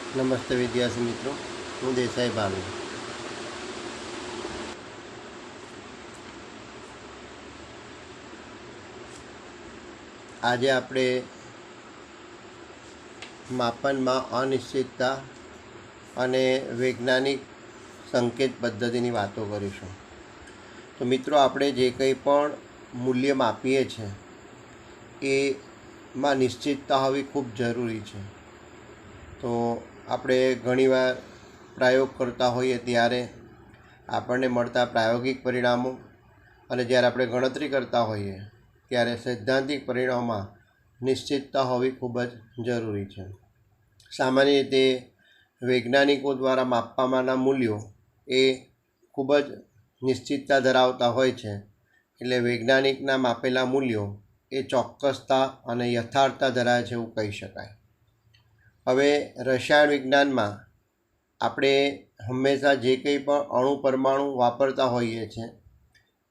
નમસ્તે વિદ્યાર્થી મિત્રો, હું દેસાઈ ભાનુ. આજે આપણે માપનમાં અનિશ્ચિતતા અને વૈજ્ઞાનિક સંકેત પદ્ધતિની વાતો કરીશું. તો મિત્રો, આપણે જે કંઈ પણ મૂલ્ય માપીએ છીએ એમાં નિશ્ચિતતા હોવી ખૂબ જરૂરી છે. તો આપણે ઘણીવાર પ્રયોગ કરતા હોઈએ ત્યારે આપણને મળતા પ્રાયોગિક પરિણામો અને જ્યારે આપણે ગણતરી કરતા હોઈએ ત્યારે સૈદ્ધાંતિક પરિણામોમાં નિશ્ચિતતા હોવી ખૂબ જ જરૂરી છે. સામાન્ય રીતે વૈજ્ઞાનિકો દ્વારા માપવામાંના મૂલ્યો એ ખૂબ જ નિશ્ચિતતા ધરાવતા હોય છે. એટલે વૈજ્ઞાનિકના માપેલા મૂલ્યો એ ચોક્કસતા અને યથાર્થતા ધરાવે છે એવું કહી શકાય. હવે રસાયણ વિજ્ઞાનમાં આપણે હંમેશા જે કંઈ પણ અણુ પરમાણુ વાપરતા હોઈએ છીએ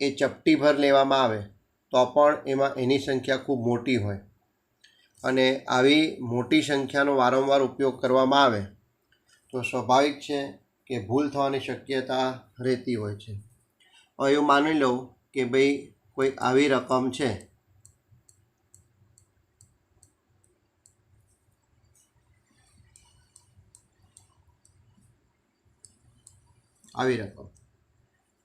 એ ચપટીભર લેવામાં આવે તો પણ એમાં એની સંખ્યા ખૂબ મોટી હોય અને આવી મોટી સંખ્યાનો વારંવાર ઉપયોગ કરવામાં આવે તો સ્વાભાવિક છે કે ભૂલ થવાની શક્યતા રહેતી હોય છે. હવે એવું માની લઉં કે ભાઈ કોઈ આવી રકમ છે, આવી રકમ.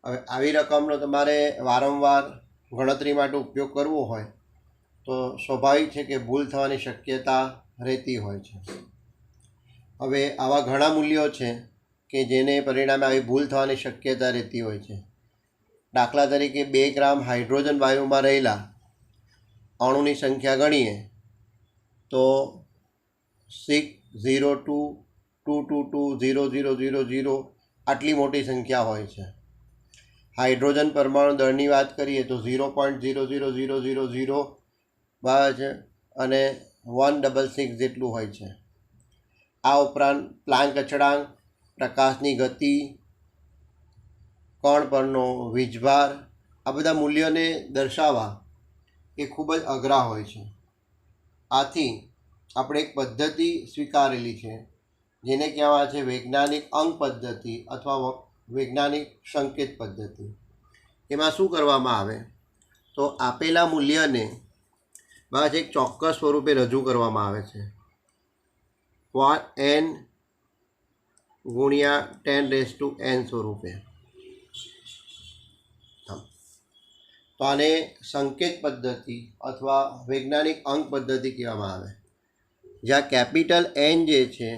હવે આવી રકમનો તમારે વારંવાર ગણતરી માટે ઉપયોગ કરવો હોય તો સ્વાભાવિક છે કે ભૂલ થવાની શક્યતા રહેતી હોય છે. હવે આવા ઘણા મૂલ્યો છે કે જેને પરિણામે આવી ભૂલ થવાની શક્યતા રહેતી હોય છે. દાખલા તરીકે 2 ગ્રામ હાઇડ્રોજન વાયુમાં રહેલા અણુની સંખ્યા ગણીએ તો 602222000 આટલી મોટી સંખ્યા હોય છે. હાઇડ્રોજન પરમાણુ દળની વાત કરીએ તો 0.00000 બરાબર છે અને 166 જેટલું હોય છે. આ ઉપરાંત પ્લાન્ક અચળાંક, પ્રકાશની ગતિ, કણ પરનો વીજભાર, આ બધા મૂલ્યોને દર્શાવવા એ ખૂબ જ અઘરા હોય છે. આથી આપણે એક પદ્ધતિ સ્વીકારેલી છે જેને કહેવાય છે વૈજ્ઞાનિક અંક પદ્ધતિ અથવા વૈજ્ઞાનિક સંકેત પદ્ધતિ. એમાં શું કરવામાં આવે તો આપેલા મૂલ્યને બસ એક ચોક્કસ સ્વરૂપે રજૂ કરવામાં આવે છે. n ગુણ્યા 10⁻n સ્વરૂપે. તો આને સંકેત પદ્ધતિ અથવા વૈજ્ઞાનિક અંક પદ્ધતિ કહેવામાં આવે. જ્યાં કેપિટલ N જે છે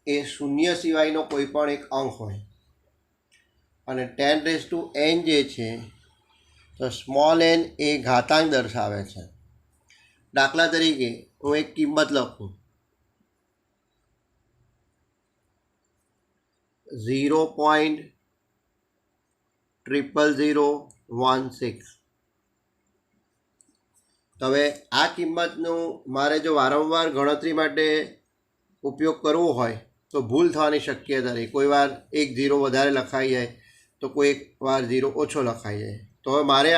એ શૂન્ય સિવાયનો કોઈ પણ એક અંક હોય અને 10⁻n જે છે તો સ્મોલ n એ ઘાતાંક દર્શાવે છે. દાખલા તરીકે હું એક કિંમત લખું 0.00016. તો હવે આ કિંમતનું મારે જો વારંવાર ગણતરી માટે ઉપયોગ કરવો હોય તો ભૂલ થવાની શક્યતા રહે. કોઈ વાર 1 0 વધારે લખાઈ જાય તો કોઈ વાર 0 ઓછો લખાઈ જાય. તો હવે મારે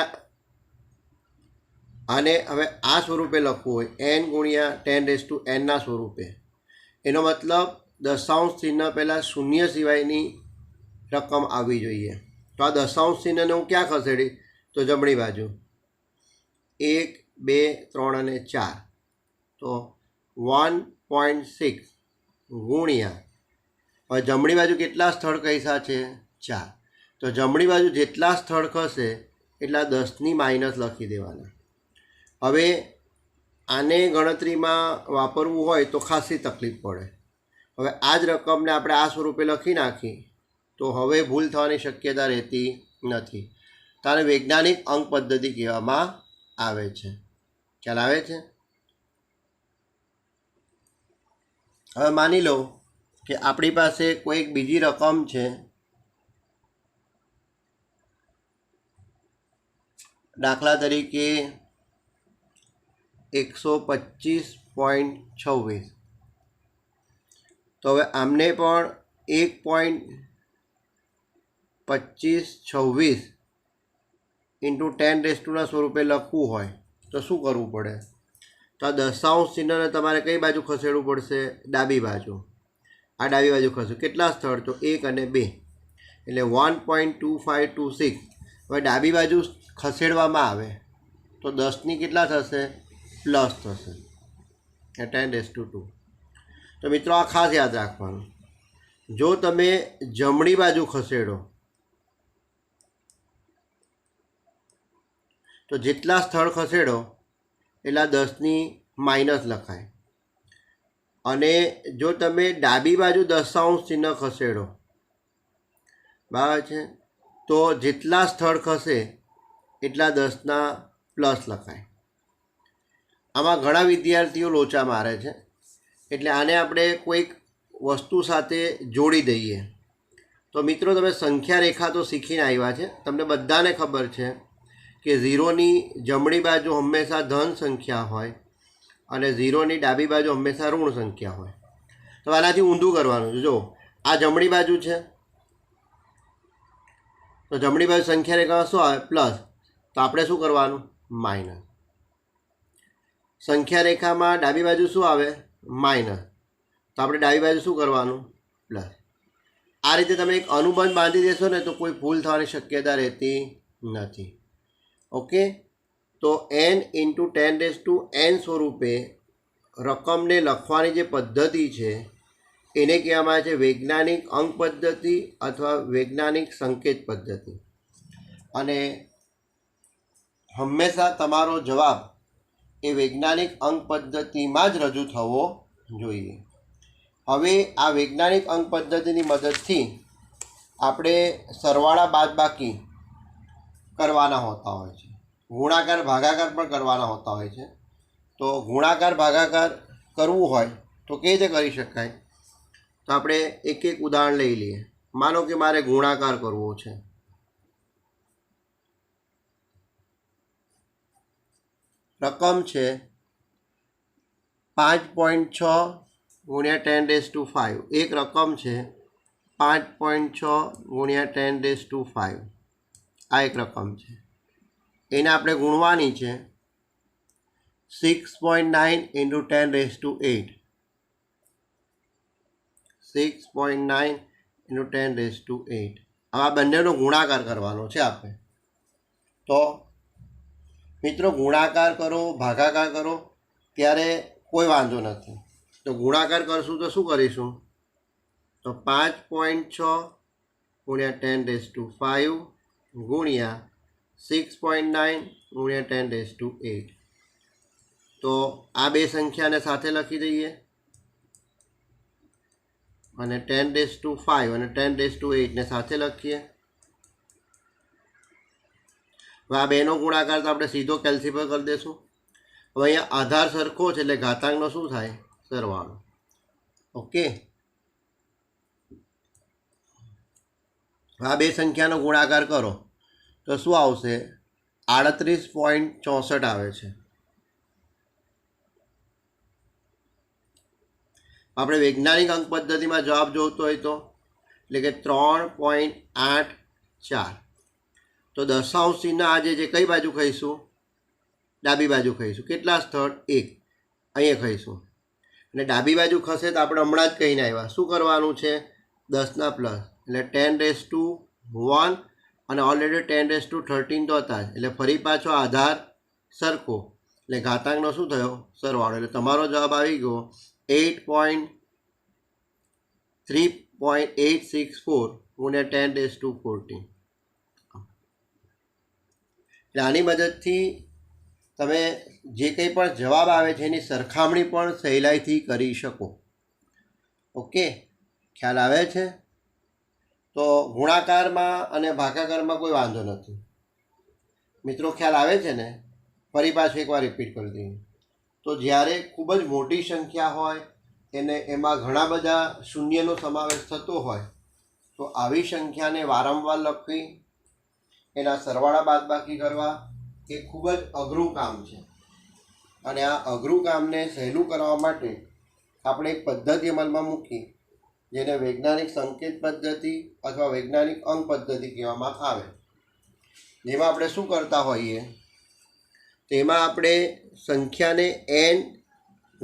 આને હવે આ સ્વરૂપે લખવું હોય n ગુણ્યા 10⁻n ના સ્વરૂપે. એનો મતલબ દશાંશ ચિહ્ન પહેલાં શૂન્ય સિવાયની રકમ આવવી જોઈએ. તો આ દશાંશ ચિહ્નને હું ક્યાં ખસેડી તો જમણી બાજુ 1 2 3 અને 4. તો 1.6 ગુણ્યા, હવે જમણી બાજુ કેટલા સ્થળ કહીશા છે 4. તો જમણી બાજુ જેટલા સ્થળ ખસે એટલા 10ની માઇનસ લખી દેવાના. હવે આને ગણતરીમાં વાપરવું હોય તો ખાસી તકલીફ પડે. હવે આ જ રકમને આપણે આ સ્વરૂપે લખી નાખી તો હવે ભૂલ થવાની શક્યતા રહેતી નથી. તો આને વૈજ્ઞાનિક અંક પદ્ધતિ કહેવામાં આવે છે. ખ્યાલ આવે છે? હવે માની લો કે આપણી પાસે કોઈક બીજી રકમ છે, દાખલા તરીકે 125.26. તો હવે આમને પણ 1.2526 ઇન્ટુ 10⁻ના સ્વરૂપે લખવું હોય તો શું કરવું પડે? તો આ દશાંશ ચિહ્નને તમારે કઈ બાજુ ખસેડવું પડશે? ડાબી બાજુ. આ ડાબી બાજુ ખસું, કેટલા સ્થળ? તો 1 અને 2, એટલે 1.2526. હવે ડાબી બાજુ ખસેડવામાં આવે તો 10ની કેટલા થશે? પ્લસ થશે, 10^2. તો મિત્રો આ ખાસ યાદ રાખવાનું, જો તમે જમણી બાજુ ખસેડો તો જેટલા સ્થળ ખસેડો એટલા 10ની માઇનસ લખાય, અને જો તમે ડાબી બાજુ દશાંશ ચિહ્ન ખસેડો, બરાબર છે, તો જેટલા સ્થળ ખસે એટલા 10ના પ્લસ લખાય. આમાં ઘણા વિદ્યાર્થીઓ લોચા મારે છે, એટલે આને આપણે કોઈક વસ્તુ સાથે જોડી દઈએ. તો મિત્રો તમે સંખ્યા રેખા તો શીખીને આવ્યા છે, તમને બધાને ખબર છે કે 0ની જમણી બાજુ હંમેશા ધન સંખ્યા હોય અને 0ની ડાબી બાજુ હંમેશા ઋણ સંખ્યા હોય. તો આનાથી ઊંધું કરવાનું છે. જો આ જમણી બાજુ છે, તો જમણી બાજુ સંખ્યા રેખામાં શું આવે? પ્લસ. તો આપણે શું કરવાનું? માઇનસ. સંખ્યા રેખામાં ડાબી બાજુ શું આવે? માઇનસ. તો આપણે ડાબી બાજુ શું કરવાનું? પ્લસ. આ રીતે તમે એક અનુબંધ બાંધી દેશો ને તો કોઈ ભૂલ થવાની શક્યતા રહેતી નથી. ઓકે, તો n × 10^n સ્વરૂપે રકમને લખવાની જે પદ્ધતિ છે એને કહેવામાં આવે છે વૈજ્ઞાનિક અંક પદ્ધતિ અથવા વૈજ્ઞાનિક સંકેત પદ્ધતિ. અને હંમેશા તમારો જવાબ એ વૈજ્ઞાનિક અંક પદ્ધતિમાં જ રજૂ થવો જોઈએ. હવે આ વૈજ્ઞાનિક અંક પદ્ધતિની મદદથી આપણે સરવાળા બાદબાકી કરવાના હોતા હોય છે, ગુણાકાર ભાગાકાર પણ કરવાના હોતા હોય છે. તો ગુણાકાર ભાગાકાર કરવું હોય તો કેવી રીતે કરી શકાય? તો આપણે એક એક ઉદાહરણ લઈ લઈએ. માનો કે મારે ગુણાકાર કરવો છે, રકમ છે 5.6 × 10^5. એક રકમ છે 5.6 × 10^5. આ એક રકમ છે, એને આપણે ગુણવાની છે 6.9 × 10^8. 6.9 × 10^8. આવા બંનેનો ગુણાકાર કરવાનો છે આપણે. તો મિત્રો ગુણાકાર કરો ભાગાકાર કરો ત્યારે કોઈ વાંધો નથી. તો ગુણાકાર કરશું તો શું કરીશું? તો 5.6 × 10^5 ગુણ્યા 6.9 × 10^8. તો આ બે સંખ્યાને સાથે લખી દઈએ અને 10^5 અને 10^8 ને સાથે લખીએ. હવે આ બેનો ગુણાકાર તો આપણે સીધો કેલ્સીફર કરી દઈશું. હવે અહીંયા આધાર સરખો છે એટલે ઘાતાંકનો શું થાય? સરવાળો. ઓકે, આ બે સંખ્યાનો ગુણાકાર કરો તો શું આવશે? 38.64 આવે છે. આપણે વૈજ્ઞાનિક અંક પદ્ધતિમાં જવાબ જોઈતો હોય તો એટલે કે 3.84. તો દશાંશ ચિહ્ન આજે જે કઈ બાજુ ખાઈશું? ડાબી બાજુ ખાઈશું. કેટલા સ્થળ? 1. અહીંયા ખાઈશું. અને ડાબી બાજુ ખસે તો આપણે હમણાં જ કહીને આવ્યા શું કરવાનું છે? 10ના પ્લસ, એટલે 10^1 અને ઓલરેડી 10^13 તો હતા જ, એટલે ફરી પાછો આધાર સરખો એટલે ઘાતાંકનો શું થયો? સરવાળો. એટલે તમારો જવાબ આવી ગયો 3.864 × 10^14. એટલે આની મદદથી તમે જે કંઈ પણ જવાબ આવે છે એની સરખામણી પણ સહેલાઈથી કરી શકો. ઓકે, ખ્યાલ આવે છે? તો ગુણાકારમાં અને ભાગાકારમાં કોઈ વાંધો નથી. મિત્રો ખ્યાલ આવે છે ને? ફરી પાછું એકવાર રિપીટ કરી દઈએ. તો જ્યારે ખૂબ જ મોટી સંખ્યા હોય એને એમાં ઘણા બધા શૂન્યનો સમાવેશ થતો હોય તો આવી સંખ્યાને વારંવાર લખવી, એના સરવાળા બાદબાકી કરવા એ ખૂબ જ અઘરું કામ છે. અને આ અઘરું કામને સહેલું કરવા માટે આપણે એક પદ્ધતિ અમલમાં મૂકી જેને વૈજ્ઞાનિક સંકેત પદ્ધતિ અથવા વૈજ્ઞાનિક અંક પદ્ધતિ કહેવામાં આવે. જેમાં આપણે શું કરતા હોઈએ? તેમાં આપણે સંખ્યાને n ×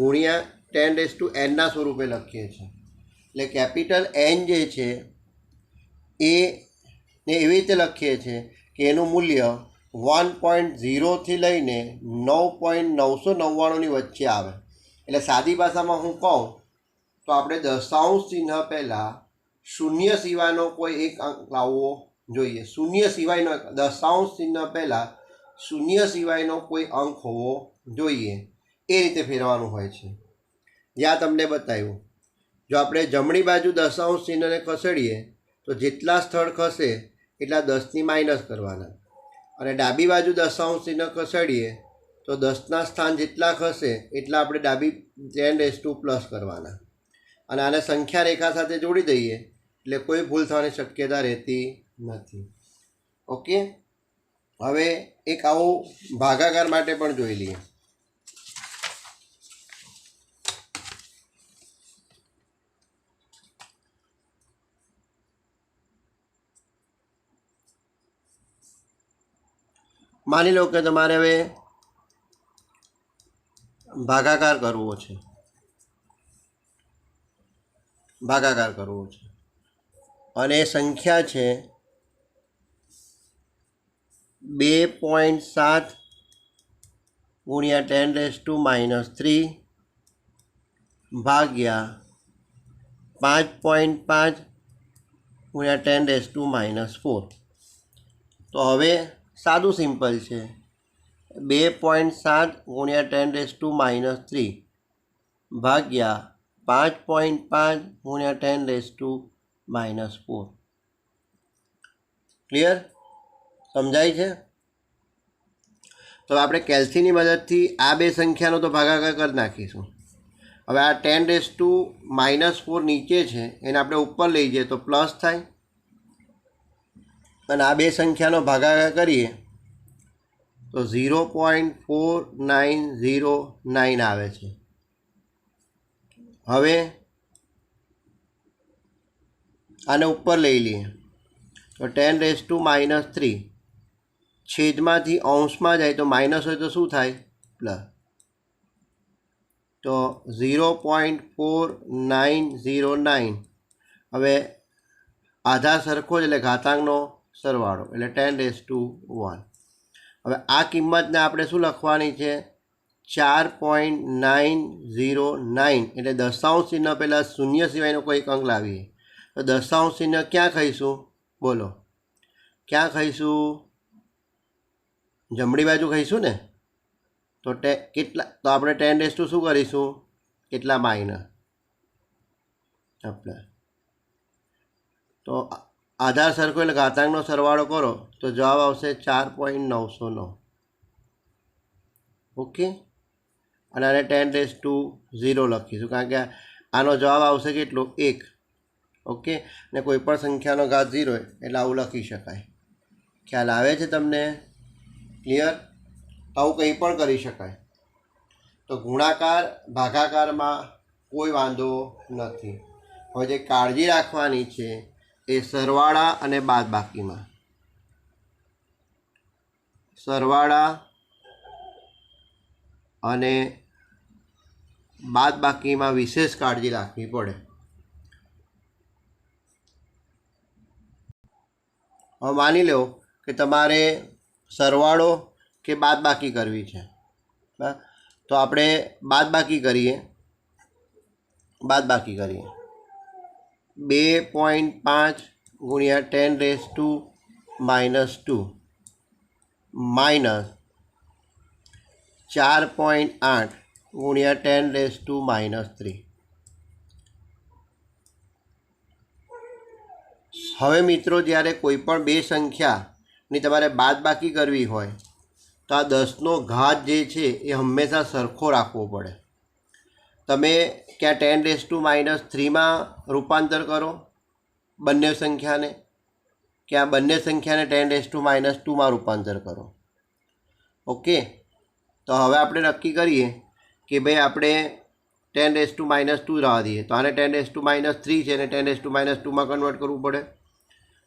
10^n ના સ્વરૂપે લખીએ છીએ. એટલે કેપિટલ એન જે છે એને એવી રીતે લખીએ છીએ કે એનું મૂલ્ય 1.0થી લઈને 9.999ની વચ્ચે આવે. એટલે સાદી ભાષામાં હું કહું તો આપણે દશાંશ ચિહ્ન પહેલાં શૂન્ય સિવાયનો કોઈ એક અંક લાવવો જોઈએ. શૂન્ય સિવાયનો દશાંશ ચિહ્ન પહેલાં શૂન્ય સિવાયનો કોઈ અંક હોવો જોઈએ. એ રીતે ફેરવાનું હોય છે. જ્યાં તમને બતાવ્યું, જો આપણે જમણી બાજુ દશાંશ ચિહ્નને ખસેડીએ તો જેટલા સ્થળ ખસે એટલા 10ની માઇનસ કરવાના, અને ડાબી બાજુ દશાંશ ચિહ્ન ખસેડીએ તો 10ના સ્થાન જેટલા ખસે એટલા આપણે ડાબી 10 પ્લસ કરવાના, અને આને સંખ્યા રેખા સાથે જોડી દઈએ એટલે કોઈ ભૂલ થવાની શક્યતા રહેતી નથી. ઓકે, હવે એક આવો ભાગાકાર માટે પણ જોઈ લઈએ. માની લો કે તમારે હવે ભાગાકાર કરવો છે, અને સંખ્યા છે 2.7 × 10⁻³ ભાગ્યા 5.5 × 10⁻⁴. તો હવે સાદું સિમ્પલ છે. 2.7 × 10⁻³ ભાગ્યા 5.5 × 10⁻⁴. ક્લિયર? સમજાય છે? તો આપણે કેલ્સીની મદદથી આ બે સંખ્યાનો તો ભાગાકાર કરી નાખીશું. હવે આ 10⁻⁴ નીચે છે એને આપણે ઉપર લઈ જઈએ તો પ્લસ થાય, અને આ બે સંખ્યાનો ભાગાકાર કરીએ તો 0.4909 આવે છે. હવે આને ઉપર લઈ લઈએ તો 10⁻³ છેદમાંથી અંશમાં જાય તો માઇનસ હોય તો શું થાય? પ્લસ. તો 0.4909. હવે આધાર સરખો જ એટલે ઘાતાંકનો સરવાળો એટલે 10⁻1. હવે આ કિંમતને આપણે શું લખવાની છે? 4.909. એટલે દશાંશ ચિહ્ન પહેલાં શૂન્ય સિવાયનો કોઈ અંક લાવીએ તો દશાંશ ચિહ્ન ક્યાં ખાઈશું? બોલો, ક્યાં ખાઈશું? જમણી બાજુ ખાઈશું ને. તો કેટલા? તો આપણે 10 શું કરીશું? કેટલા? માઇનસ. તો આધાર સરખો એટલે ઘાતાંકનો સરવાળો કરો તો જવાબ આવશે 4.909. ઓકે, અને આને 10⁻0 લખીશું કારણ કે આનો જવાબ આવશે કેટલો? 1. ઓકે, ને કોઈ પણ સંખ્યાનો ઘાત 0 એટલે આવું લખી શકાય. ખ્યાલ આવે છે તમને? ક્લિયર? આવું કંઈ પણ કરી શકાય. તો ગુણાકાર ભાગાકારમાં કોઈ વાંધો નથી. હવે જે કાળજી રાખવાની છે એ સરવાળા અને બાદબાકીમાં. સરવાળા અને બાદબાકીમાં વિશેષ કાળજી રાખવી પડે. હવે માની લો કે તમારે સરવાળો કે બાદબાકી કરવી છે, તો આપણે બાદબાકી કરીએ. 2.5 × 10⁻² માઇનસ 4.8 × 10⁻3. હવે મિત્રો, જ્યારે કોઈ પણ બે સંખ્યાની તમારે બાદબાકી કરવી હોય તો આ 10નો ઘાત જે છે એ હંમેશા સરખો રાખવો પડે. તમે ક્યાં 10⁻³ રૂપાંતર કરો બંને સંખ્યાને, કે આ બંને સંખ્યાને 10⁻² રૂપાંતર કરો. ઓકે, તો હવે આપણે નક્કી કરીએ કે ભાઈ આપણે 10⁻² જવા દઈએ તો આને 10⁻³ છે અને 10⁻² કન્વર્ટ કરવું પડે.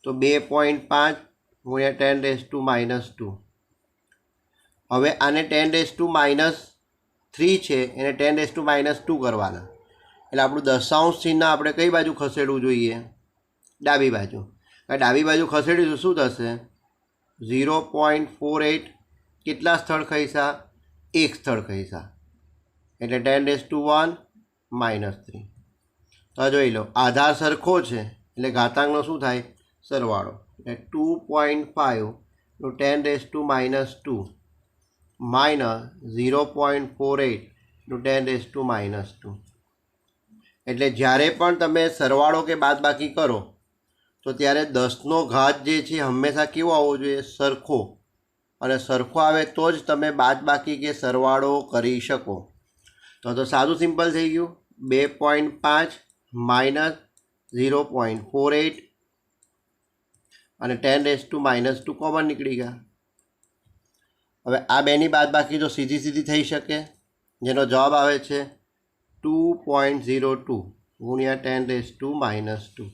તો 2.5 × 10⁻². હવે આને 10⁻³ છે એને 10⁻² કરવાના. એટલે આપણું દશાંશ ચિહ્ન આપણે કઈ બાજુ ખસેડવું જોઈએ? ડાબી બાજુ. ડાબી બાજુ ખસેડીશું શું થશે? 0.48 કેટલા સ્થળ ખસ્યા? એક સ્થળ ખસ્યા, એટલે 10⁻1 -3. તો જોઈ લો, આધાર સરખો છે એટલે ઘાતાંકનો શું થાય? સરવાળો. એટલે 2.5 નું 10⁻² માઇનસ 0.48 નું 10⁻². એટલે જ્યારે પણ તમે સરવાળો કે બાદબાકી કરો તો ત્યારે 10નો ઘાત જે છે હંમેશા કેવો આવવો જોઈએ? સરખો. અને સરખો આવે તો જ તમે બાદબાકી કે સરવાળો કરી શકો. તો સાદું સિમ્પલ થઈ ગયું. 2.5 માઇનસ 0.48 અને 10⁻² કોમન નીકળી ગયા. હવે આ બેની બાદબાકી તો સીધી થઈ શકે, જેનો જવાબ આવે છે 2.02 ગુણ્યા 10⁻².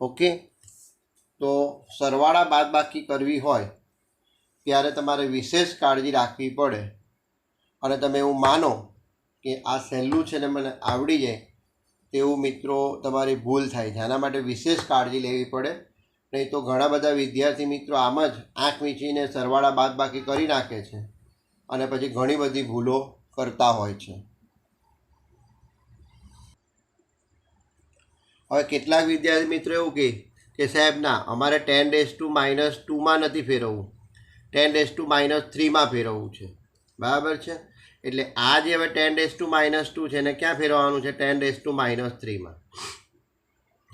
ઓકે. તો સરવાળા બાદબાકી કરવી હોય ત્યારે તમારે વિશેષ કાળજી રાખવી પડે. અને તમે એવું માનો કે આ સહેલું છે ને મને આવડી જાય તેવું મિત્રો તમારી ભૂલ થાય છે. આના માટે વિશેષ કાળજી લેવી પડે. નહીં તો ઘણા બધા વિદ્યાર્થી મિત્રો આમ જ આંખ વીંચીને સરવાળા બાદબાકી કરી નાખે છે અને પછી ઘણી બધી ભૂલો કરતા હોય છે. હવે કેટલાક વિદ્યાર્થી મિત્રો એવું કહે કે સાહેબ ના, અમારે 10⁻² નથી ફેરવવું, 10⁻³ ફેરવવું છે. બરાબર છે. એટલે આ જે હવે 10⁻² છે એને ક્યાં ફેરવવાનું છે? 10⁻³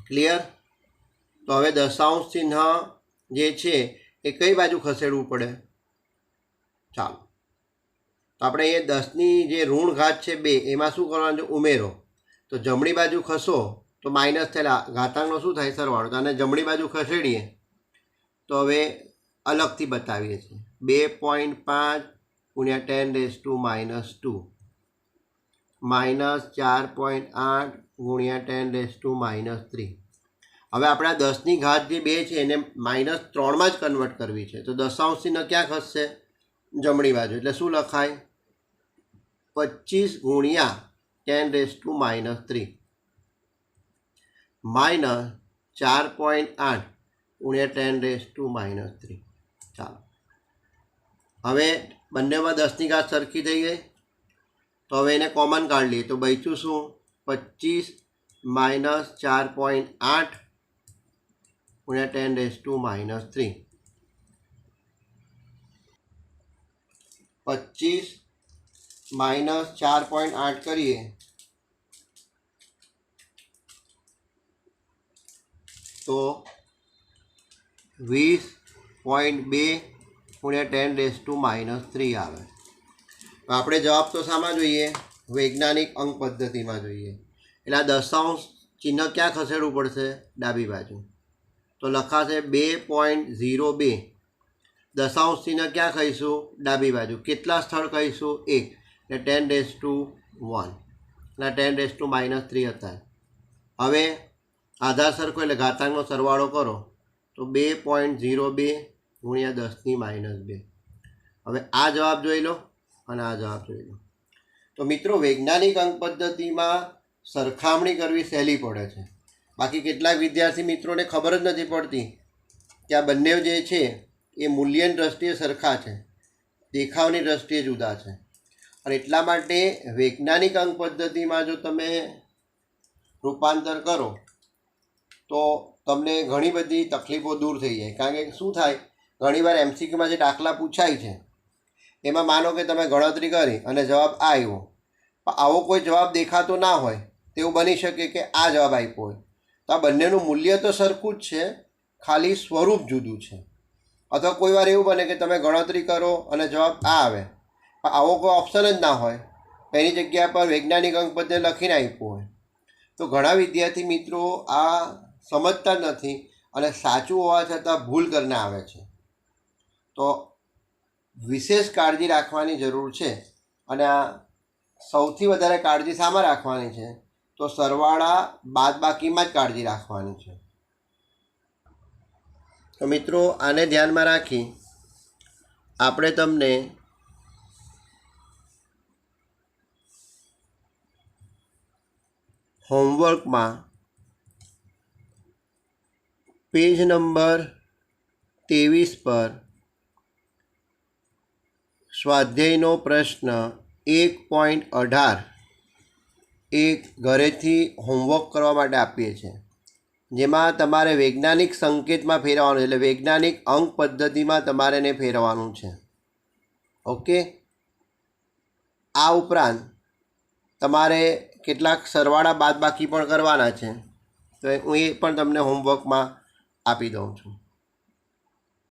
ક્લિયર? તો હવે દશાંશ ચિહ્ન જે છે એ કઈ બાજુ ખસેડવું પડે? ચાલો, તો આપણે એ 10ની જે ઋણ ઘાત છે 2 એમાં શું કરવાનું છે? ઉમેરો. તો જમણી બાજુ ખસો તો માઇનસ થયેલા ઘાતાંકનો શું થાય? સરવાળો. તો આને જમણી બાજુ ખસેડીએ તો હવે અલગથી બતાવીએ છીએ. 2.5 ગુણ્યા 10⁻² માઇનસ 4.8 ગુણ્યા 10⁻3. હવે આપણે આ 10ની ઘાત જે 2 છે એને -3માં જ કન્વર્ટ કરવી છે. તો દશાંશ ચિહ્ન ક્યાં ખસશે? જમણી બાજુ. એટલે શું લખાય? 25 ગુણ્યા 10⁻³ માઇનસ 4.8 ગુણ્યા 10⁻3. ચાલો, હવે બંનેમાં 10ની ઘાત સરખી થઈ ગઈ. તો હવે એને કોમન કાઢી લઈએ તો બચ્યું શું? 25 માઇનસ 4.8 ગુણ્યા 10⁻3. 25 માઇનસ 4.8 કરીએ તો 20.2 ગુણ્યા 10⁻3 આવે. આપણે જવાબ તો શામાં જોઈએ? વૈજ્ઞાનિક અંક પદ્ધતિમાં જોઈએ. એટલે આ દશાંશ ચિહ્ન ક્યાં ખસેડવું પડશે? ડાબી બાજુ. તો લખાશે 2.02. દશાંશ ચિહ્ન ક્યાં કહીશું? ડાબી બાજુ. કેટલા સ્થળ કહીશું? 1. એટલે 10⁻1 ના 10⁻³ હતા. હવે આધાર સરખો એટલે ઘાતાંકનો સરવાળો કરો તો 2.02 ગુણ્યા 10⁻². હવે આ જવાબ જોઈ લો અને આ જવાબ જોઈ લો. તો મિત્રો વૈજ્ઞાનિક અંક પદ્ધતિમાં સરખામણી કરવી સહેલી પડે છે. બાકી કેટલાક વિદ્યાર્થી મિત્રોને ખબર જ નથી પડતી કે આ બંને જે છે એ મૂલ્યની દ્રષ્ટિએ સરખા છે, દેખાવની દ્રષ્ટિએ જુદા છે. અને એટલા માટે વૈજ્ઞાનિક અંક પદ્ધતિમાં જો તમે રૂપાંતર કરો તો તમને ઘણી બધી તકલીફો દૂર થઈ જાય. કારણ કે શું થાય, ઘણીવાર MCQમાં જે દાખલા પૂછાય છે એમાં માનો કે તમે ગણતરી કરી અને જવાબ આ આવ્યો, પણ આવો કોઈ જવાબ દેખાતો ના હોય તેવું બની શકે કે આ જવાબ આપ્યો હોય. તો આ બંનેનું મૂલ્ય તો સરખું જ છે, ખાલી સ્વરૂપ જુદું છે. અથવા કોઈ વાર એવું બને કે તમે ગણતરી કરો અને જવાબ આ આવે, પણ આવો કોઈ ઓપ્શન જ ના હોય, એની જગ્યા પર વૈજ્ઞાનિક અંક પદ્ધતિ લખીને આપ્યું હોય. તો ઘણા વિદ્યાર્થી મિત્રો આ સમજતા નથી અને સાચું હોવા છતાં ભૂલ કરીને આવે છે. તો વિશેષ કાળજી રાખવાની જરૂર છે. અને આ સૌથી વધારે કાળજી શામાં રાખવાની છે? તો સરવાળા બાદબાકીમાં જ કાળજી રાખવાની છે. તો મિત્રો આને ધ્યાનમાં રાખી આપણે તમને હોમવર્કમાં પેજ નંબર 23 પર સ્વાધ્યાયનો પ્રશ્ન 1.18 એ ઘરેથી હોમવર્ક કરવા માટે આપીએ છીએ, જેમાં તમારે વૈજ્ઞાનિક સંકેતમાં ફેરવવાનું, એટલે વૈજ્ઞાનિક અંક પદ્ધતિમાં તમારે એને ફેરવવાનું છે. ઓકે. આ ઉપરાંત તમારે કેટલાક સરવાળા બાદબાકી પણ કરવાના છે, તો હું એ પણ તમને હોમવર્કમાં આપી દઉં છું.